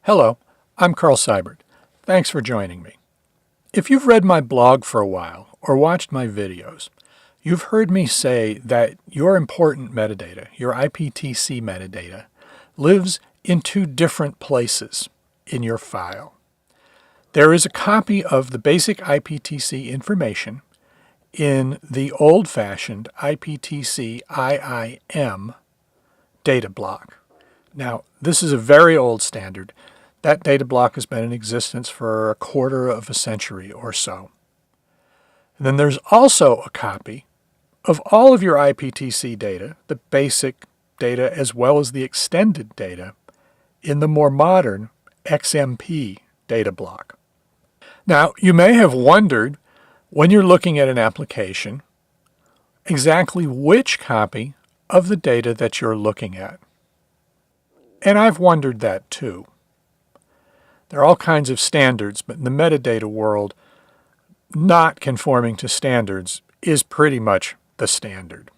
Hello, I'm Carl Seibert. Thanks for joining me. If you've read my blog for a while or watched my videos, you've heard me say that your important metadata, your IPTC metadata, lives in two different places in your file. There is a copy of the basic IPTC information in the old-fashioned IPTC IIM data block. Now, this is a very old standard. That data block has been in existence for a quarter of a century or so. And then there's also a copy of all of your IPTC data, the basic data as well as the extended data, in the more modern XMP data block. Now, you may have wondered when you're looking at an application exactly which copy of the data that you're looking at. And I've wondered that too. There are all kinds of standards, but in the metadata world, not conforming to standards is pretty much the standard.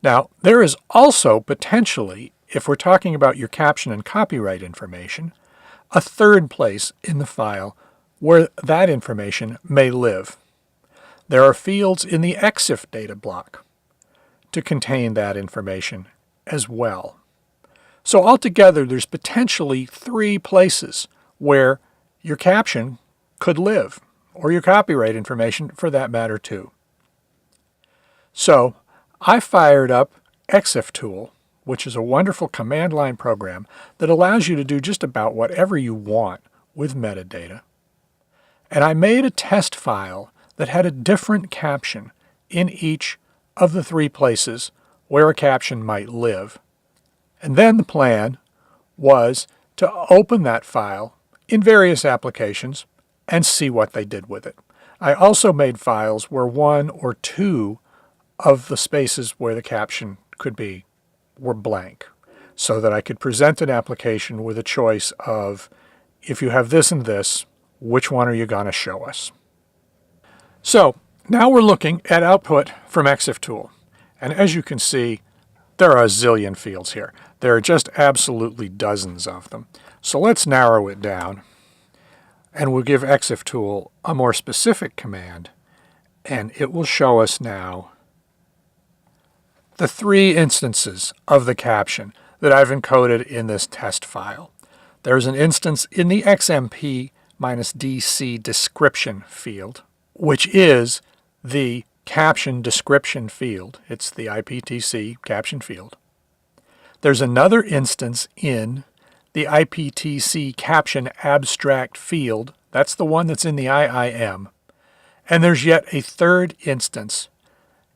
Now, there is also potentially, if we're talking about your caption and copyright information, a third place in the file where that information may live. There are fields in the Exif data block to contain that information as well. So altogether, there's potentially three places where your caption could live, or your copyright information for that matter too. So I fired up Exif tool, which is a wonderful command line program that allows you to do just about whatever you want with metadata. And I made a test file that had a different caption in each of the three places where a caption might live. And then the plan was to open that file in various applications and see what they did with it. I also made files where one or two of the spaces where the caption could be were blank, so that I could present an application with a choice of, if you have this and this, which one are you going to show us? So now we're looking at output from Exif tool. And as you can see, there are a zillion fields here. There are just absolutely dozens of them. So let's narrow it down, and we'll give Exif tool a more specific command, and it will show us now the three instances of the caption that I've encoded in this test file. There's an instance in the XMP-DC description field, which is the caption description field. It's the IPTC caption field. There's another instance in the IPTC caption abstract field. That's the one that's in the IIM. And there's yet a third instance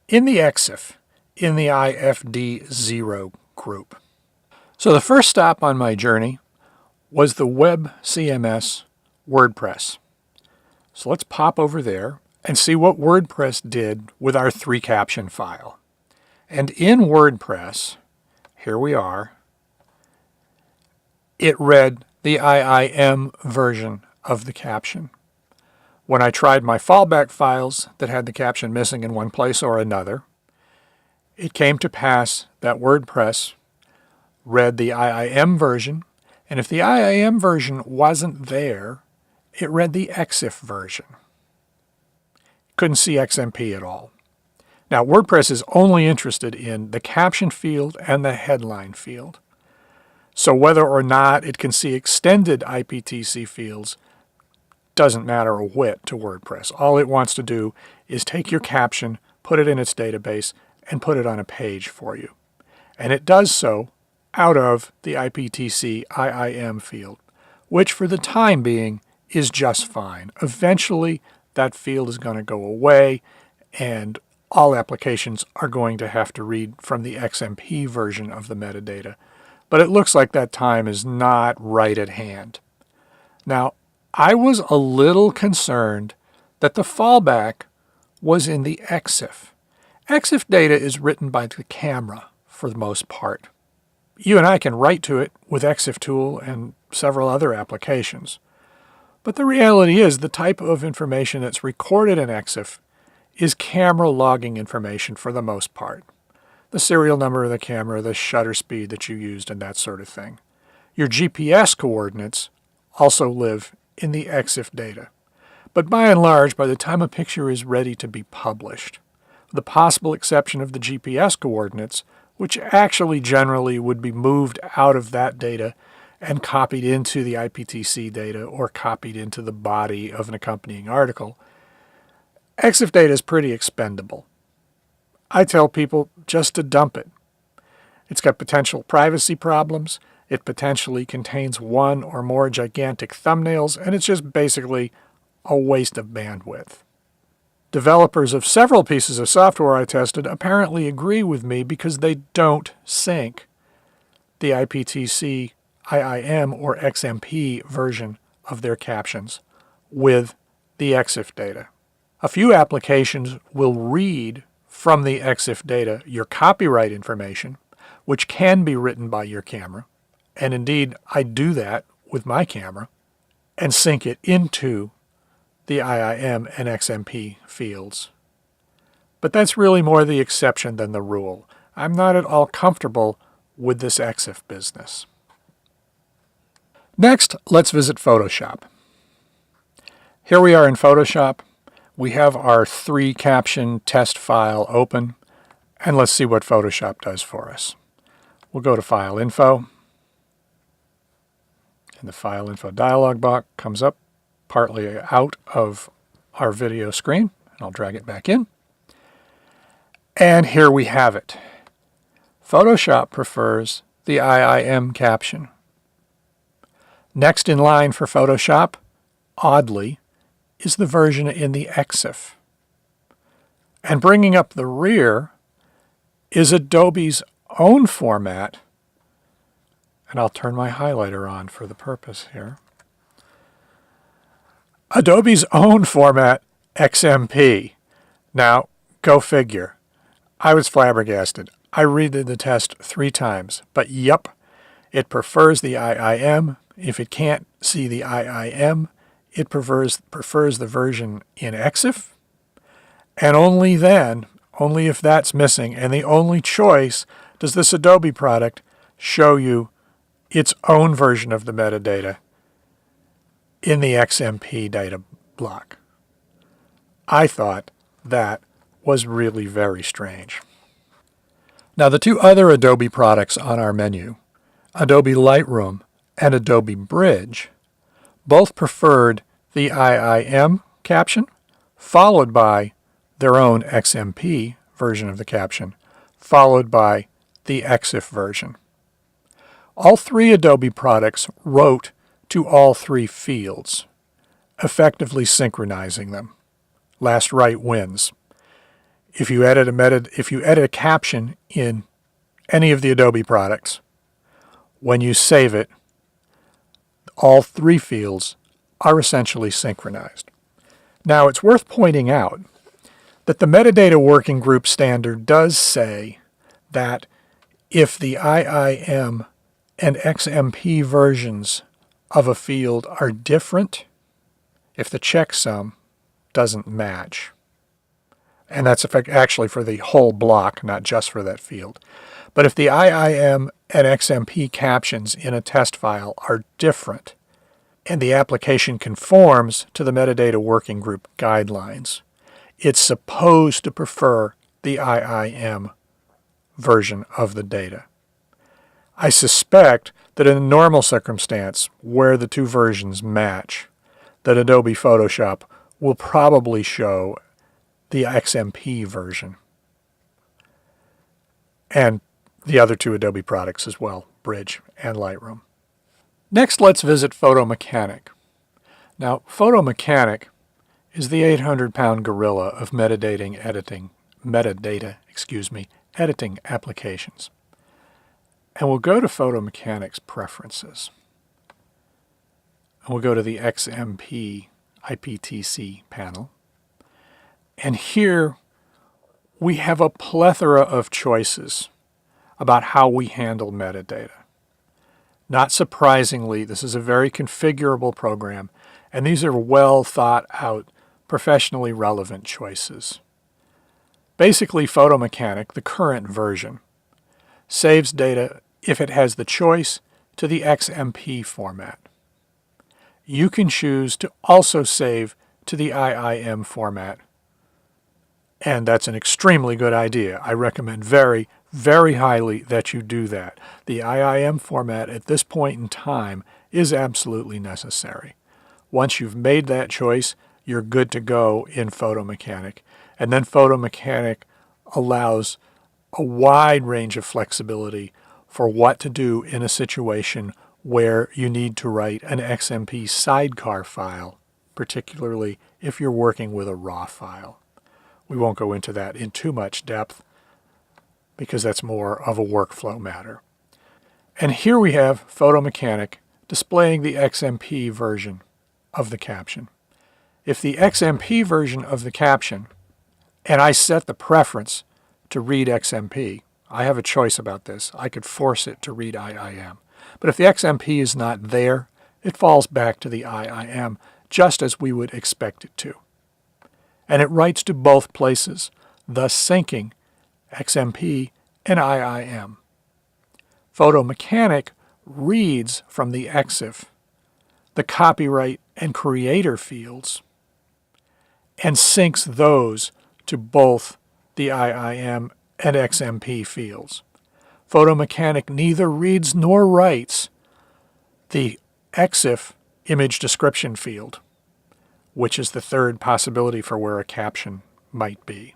in the Exif, in the IFD0 group. So the first stop on my journey was the web CMS WordPress. So let's pop over there and see what WordPress did with our three caption file. And in WordPress, here we are, it read the IIM version of the caption. When I tried my fallback files that had the caption missing in one place or another, it came to pass that WordPress read the IIM version, and if the IIM version wasn't there, it read the Exif version. Couldn't see XMP at all. Now, WordPress is only interested in the caption field and the headline field. So whether or not it can see extended IPTC fields doesn't matter a whit to WordPress. All it wants to do is take your caption, put it in its database, and put it on a page for you. And it does so out of the IPTC IIM field, which for the time being is just fine. Eventually, that field is going to go away, and all applications are going to have to read from the XMP version of the metadata. But it looks like that time is not right at hand. Now, I was a little concerned that the fallback was in the Exif. Exif data is written by the camera for the most part. You and I can write to it with Exif tool and several other applications. But the reality is the type of information that's recorded in Exif is camera logging information for the most part. The serial number of the camera, the shutter speed that you used, and that sort of thing. Your GPS coordinates also live in the Exif data. But by and large, by the time a picture is ready to be published, with the possible exception of the GPS coordinates, which actually generally would be moved out of that data and copied into the IPTC data or copied into the body of an accompanying article, Exif data is pretty expendable. I tell people just to dump it. It's got potential privacy problems, it potentially contains one or more gigantic thumbnails, and it's just basically a waste of bandwidth. Developers of several pieces of software I tested apparently agree with me because they don't sync the IPTC, IIM, or XMP version of their captions with the Exif data. A few applications will read from the Exif data your copyright information, which can be written by your camera, and indeed I do that with my camera, and sync it into the IIM and XMP fields. But that's really more the exception than the rule. I'm not at all comfortable with this Exif business. Next, let's visit Photoshop. Here we are in Photoshop. We have our 3-caption test file open, and let's see what Photoshop does for us. We'll go to File Info, and the File Info dialog box comes up partly out of our video screen, and I'll drag it back in. And here we have it. Photoshop prefers the IIM caption. Next in line for Photoshop, oddly, is the version in the Exif. And bringing up the rear is Adobe's own format, and I'll turn my highlighter on for the purpose here. Adobe's own format, XMP. Now, go figure. I was flabbergasted. I redid the test 3 times, but yep, it prefers the IIM. If it can't see the IIM, it prefers the version in Exif, and only then, only if that's missing, and the only choice, does this Adobe product show you its own version of the metadata in the XMP data block. I thought that was really very strange. Now, the 2 other Adobe products on our menu, Adobe Lightroom and Adobe Bridge, both preferred the IIM caption, followed by their own XMP version of the caption, followed by the Exif version. All 3 Adobe products wrote to all 3 fields, effectively synchronizing them. Last write wins. If you edit a caption in any of the Adobe products, when you save it, all 3 fields are essentially synchronized. Now, it's worth pointing out that the Metadata Working Group standard does say that if the IIM and XMP versions of a field are different, if the checksum doesn't match. And that's actually for the whole block, not just for that field. But if the IIM and XMP captions in a test file are different, and the application conforms to the Metadata Working Group guidelines, it's supposed to prefer the IIM version of the data. I suspect that in a normal circumstance where the 2 versions match, that Adobe Photoshop will probably show the XMP version, and the other 2 Adobe products as well, Bridge and Lightroom. Next, let's visit PhotoMechanic. Now, PhotoMechanic is the 800-pound gorilla of metadata editing applications. And we'll go to PhotoMechanic's preferences. And we'll go to the XMP IPTC panel. And here we have a plethora of choices about how we handle metadata. Not surprisingly, this is a very configurable program, and these are well thought out, professionally relevant choices. Basically, PhotoMechanic, the current version, saves data, if it has the choice, to the XMP format. you can choose to also save to the IIM format. And that's an extremely good idea. I recommend very, very highly that you do that. The IIM format at this point in time is absolutely necessary. Once you've made that choice, you're good to go in PhotoMechanic. And then PhotoMechanic allows a wide range of flexibility for what to do in a situation where you need to write an XMP sidecar file, particularly if you're working with a raw file. We won't go into that in too much depth because that's more of a workflow matter. And here we have PhotoMechanic displaying the XMP version of the caption. If the XMP version of the caption, and I set the preference to read XMP, I have a choice about this. I could force it to read IIM. But if the XMP is not there, it falls back to the IIM just as we would expect it to. And it writes to both places, thus syncing XMP and IIM. PhotoMechanic reads from the Exif the copyright and creator fields and syncs those to both the IIM and XMP fields. PhotoMechanic neither reads nor writes the Exif image description field, which is the third possibility for where a caption might be.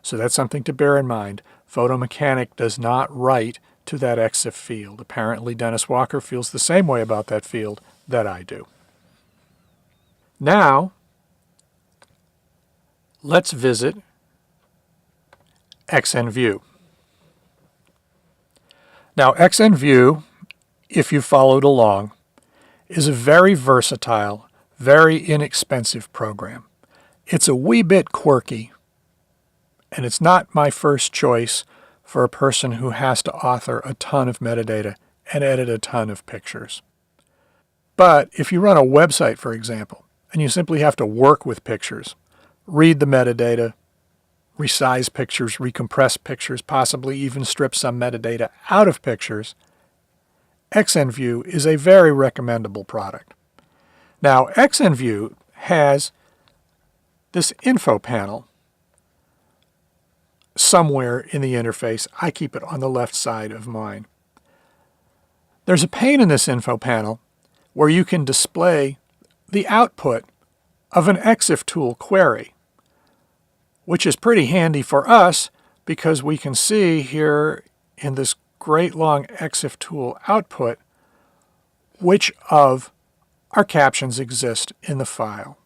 So that's something to bear in mind. PhotoMechanic does not write to that Exif field. Apparently Dennis Walker feels the same way about that field that I do. Now, let's visit Xnview. Now, Xnview, if you followed along, is a very versatile, very inexpensive program. It's a wee bit quirky, and it's not my first choice for a person who has to author a ton of metadata and edit a ton of pictures. But if you run a website, for example, and you simply have to work with pictures, read the metadata, resize pictures, recompress pictures, possibly even strip some metadata out of pictures, Xnview is a very recommendable product. Now, Xnview has this info panel somewhere in the interface. I keep it on the left side of mine. There's a pane in this info panel where you can display the output of an Exif tool query, which is pretty handy for us because we can see here in this great long Exif tool output which of our captions exist in the file.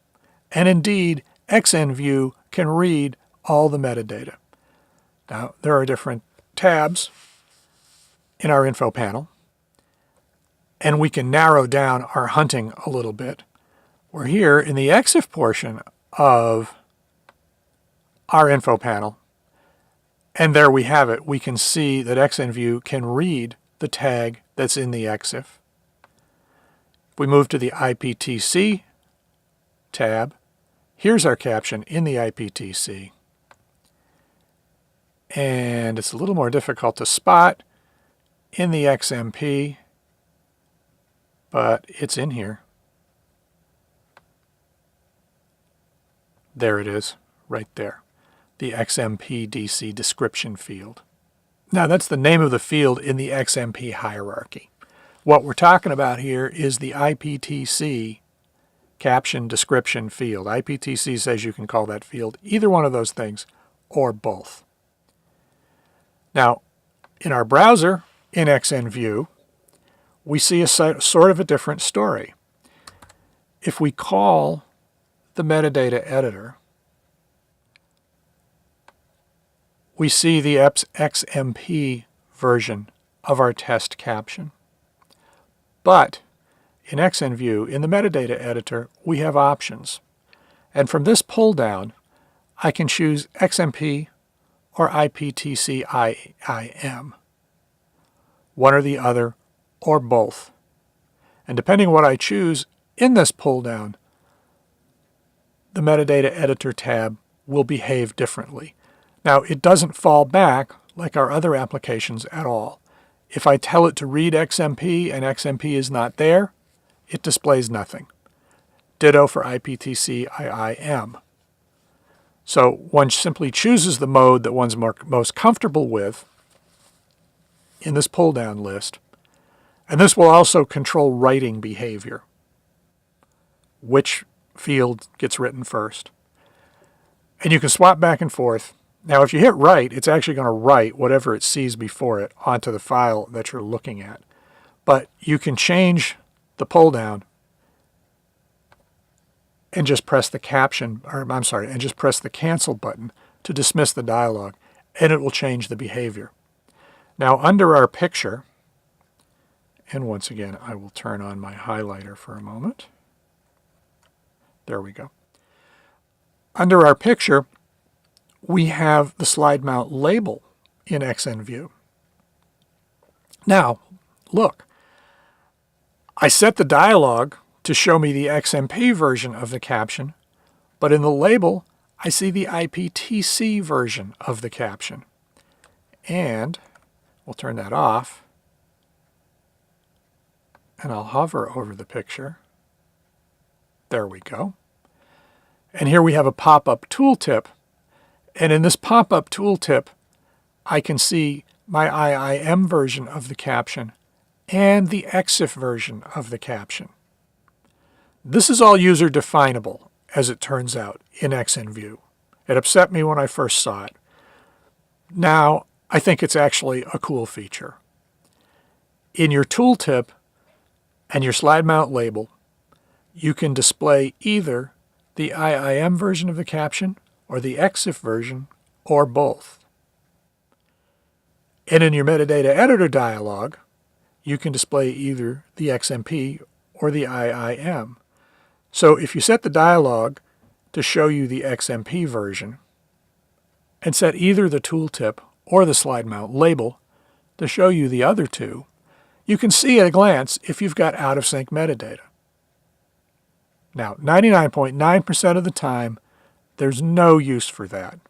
And indeed, Xnview can read all the metadata. Now, there are different tabs in our info panel, and we can narrow down our hunting a little bit. We're here in the Exif portion of our info panel, and there we have it. We can see that Xnview can read the tag that's in the Exif. If we move to the IPTC tab, here's our caption in the IPTC. And it's a little more difficult to spot in the XMP, but it's in here. There it is, right there, the XMP DC description field. Now, that's the name of the field in the XMP hierarchy. What we're talking about here is the IPTC caption description field. IPTC says you can call that field either one of those things or both. Now, in our browser, in Xnview, we see a sort of a different story. If we call the metadata editor, we see the XMP version of our test caption. But in Xnview, in the metadata editor, we have options. And from this pull down, I can choose XMP or IPTC IIM, one or the other, or both. And depending on what I choose in this pull down, the metadata editor tab will behave differently. Now, it doesn't fall back like our other applications at all. If I tell it to read XMP and XMP is not there, it displays nothing. Ditto for IPTC IIM. So one simply chooses the mode that one's most comfortable with in this pull-down list, and this will also control writing behavior. Which field gets written first. And you can swap back and forth. Now, if you hit write, it's actually going to write whatever it sees before it onto the file that you're looking at. But you can change the pull-down and just press the and just press the cancel button to dismiss the dialog, and it will change the behavior. Now, under our picture, and once again, I will turn on my highlighter for a moment. There we go. Under our picture, we have the slide mount label in Xnview. Now, look, I set the dialog to show me the XMP version of the caption, but in the label, I see the IPTC version of the caption. And we'll turn that off, and I'll hover over the picture. There we go. And here we have a pop-up tooltip. And in this pop-up tooltip, I can see my IIM version of the caption and the Exif version of the caption. This is all user definable, as it turns out, in Xnview. It upset me when I first saw it. Now, I think it's actually a cool feature. In your tooltip and your slide mount label, you can display either the IIM version of the caption or the Exif version, or both. And in your metadata editor dialog, you can display either the XMP or the IIM. So if you set the dialog to show you the XMP version and set either the tooltip or the slide mount label to show you the other two, you can see at a glance if you've got out-of-sync metadata. Now, 99.9% of the time, there's no use for that.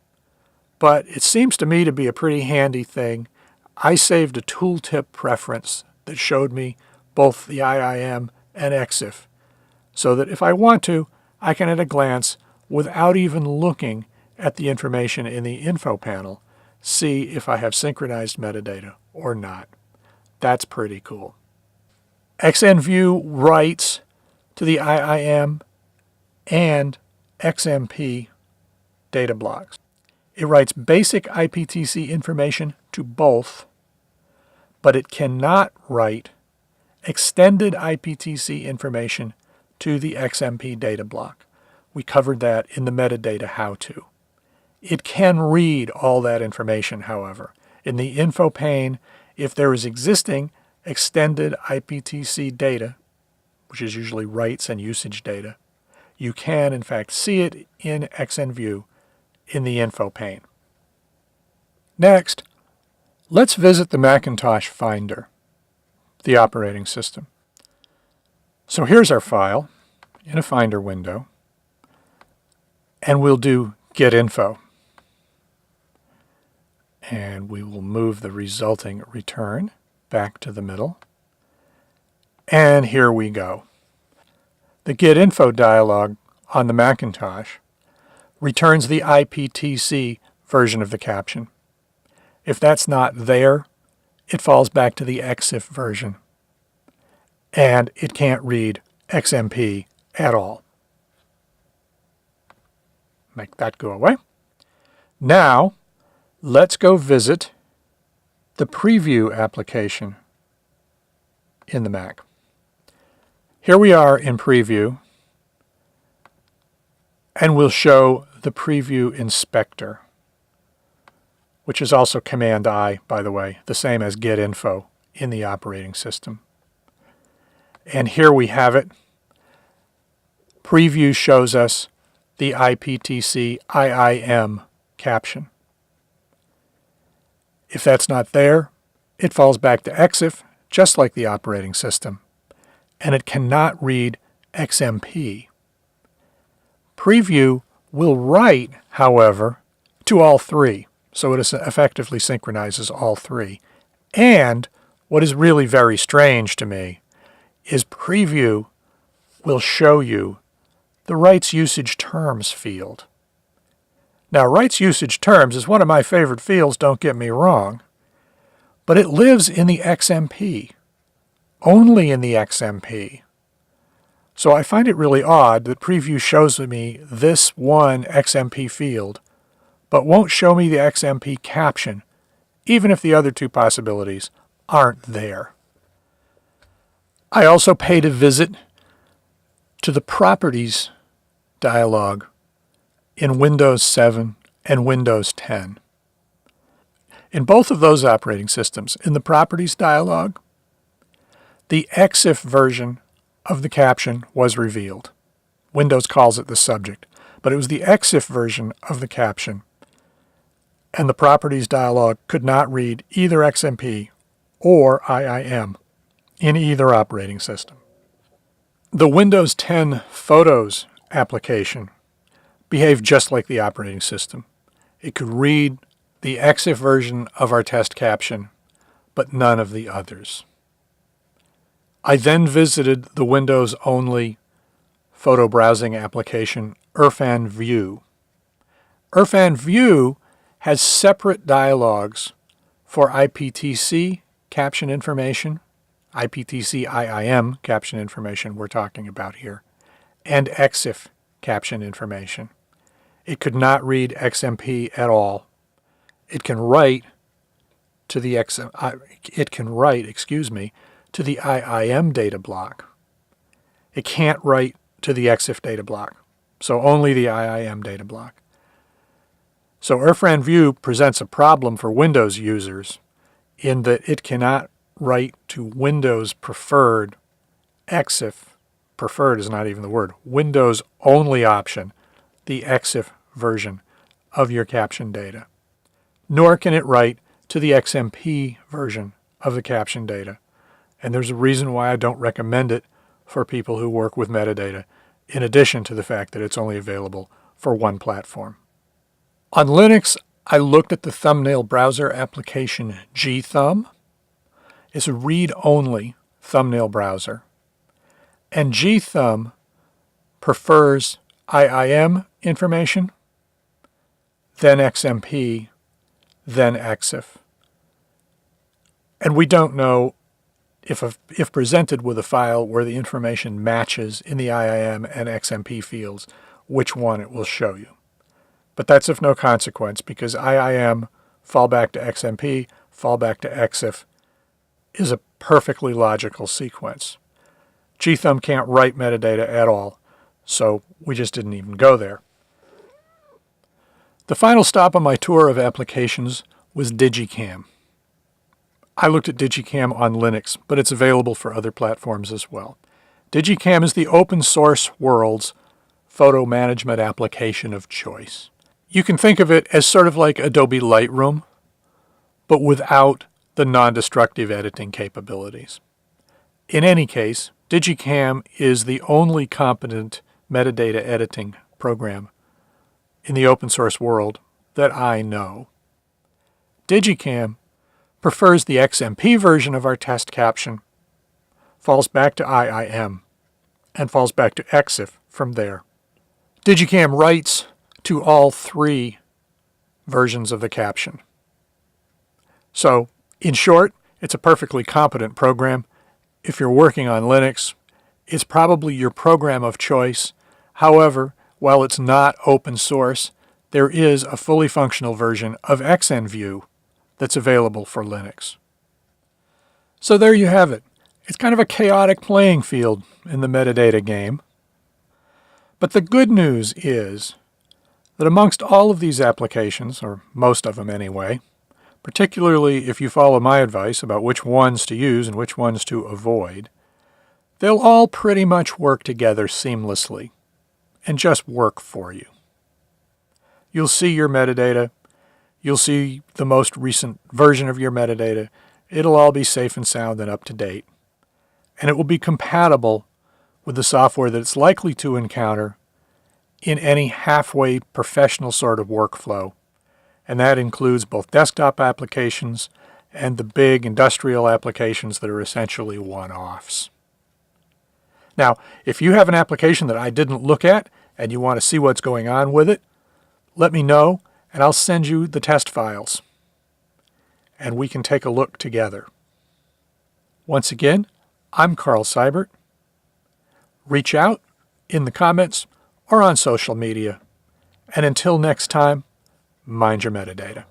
But it seems to me to be a pretty handy thing. I saved a tooltip preference that showed me both the IIM and Exif, so that if I want to, I can at a glance, without even looking at the information in the info panel, see if I have synchronized metadata or not. That's pretty cool. Xnview writes to the IIM and XMP data blocks. It writes basic IPTC information to both, but it cannot write extended IPTC information to the XMP data block. We covered that in the metadata how-to. It can read all that information, however. In the info pane, if there is existing extended IPTC data, which is usually writes and usage data, you can in fact see it in Xnview in the info pane. Next, let's visit the Macintosh Finder, the operating system. So here's our file in a Finder window, and we'll do get info. And we will move the resulting return back to the middle. And here we go. The get info dialog on the Macintosh returns the IPTC version of the caption. If that's not there, it falls back to the Exif version. And it can't read XMP at all. Make that go away. Now, let's go visit the preview application in the Mac. Here we are in preview, and we'll show the preview inspector, which is also Command I, by the way, the same as get info in the operating system. And here we have it. Preview shows us the IPTC IIM caption. If that's not there, it falls back to Exif, just like the operating system, and it cannot read XMP. Preview will write, however, to all three, so it effectively synchronizes all three. And what is really very strange to me is Preview will show you the rights usage terms field. Now, rights usage terms is one of my favorite fields, don't get me wrong, but it lives in the XMP, only in the XMP. So I find it really odd that Preview shows me this one XMP field, but won't show me the XMP caption, even if the other two possibilities aren't there. I also paid a visit to the Properties dialog in Windows 7 and Windows 10. In both of those operating systems, in the Properties dialog, the Exif version of the caption was revealed. Windows calls it the subject, but it was the Exif version of the caption, and the Properties dialog could not read either XMP or IIM in either operating system. The Windows 10 Photos application behaved just like the operating system. It could read the Exif version of our test caption, but none of the others. I then visited the Windows-only photo browsing application Xnview. Xnview has separate dialogues for IPTC caption information, IPTC IIM caption information we're talking about here, and Exif caption information. It could not read XMP at all. It can write to the to the IIM data block. It can't write to the Exif data block, so only the IIM data block. So Xnview presents a problem for Windows users in that it cannot write to Windows preferred Exif, preferred is not even the word, Windows only option, the Exif version of your caption data. Nor can it write to the XMP version of the caption data. And there's a reason why I don't recommend it for people who work with metadata, in addition to the fact that it's only available for one platform. On Linux, I looked at the thumbnail browser application gthumb. It's a read-only thumbnail browser. And gthumb prefers IIM information, then XMP, then Exif. And we don't know if presented with a file where the information matches in the IIM and XMP fields, which one it will show you. But that's of no consequence because IIM, fallback to XMP, fallback to Exif is a perfectly logical sequence. gthumb can't write metadata at all, so we just didn't even go there. The final stop on my tour of applications was Digicam. I looked at Digicam on Linux, but it's available for other platforms as well. Digicam is the open source world's photo management application of choice. You can think of it as sort of like Adobe Lightroom, but without the non-destructive editing capabilities. In any case, Digicam is the only competent metadata editing program in the open source world that I know. Digicam prefers the XMP version of our test caption, falls back to IIM, and falls back to Exif from there. Digicam writes to all three versions of the caption. So, in short, it's a perfectly competent program. If you're working on Linux, it's probably your program of choice. However, while it's not open source, there is a fully functional version of Xnview that's available for Linux. So there you have it. It's kind of a chaotic playing field in the metadata game. But the good news is that amongst all of these applications, or most of them anyway, particularly if you follow my advice about which ones to use and which ones to avoid, they'll all pretty much work together seamlessly and just work for you. You'll see your metadata. You'll see the most recent version of your metadata. It'll all be safe and sound and up to date. And it will be compatible with the software that it's likely to encounter in any halfway professional sort of workflow. And that includes both desktop applications and the big industrial applications that are essentially one-offs. Now, if you have an application that I didn't look at and you want to see what's going on with it, let me know and I'll send you the test files and we can take a look together. Once again, I'm Carl Seibert. Reach out in the comments or on social media. And until next time, mind your metadata.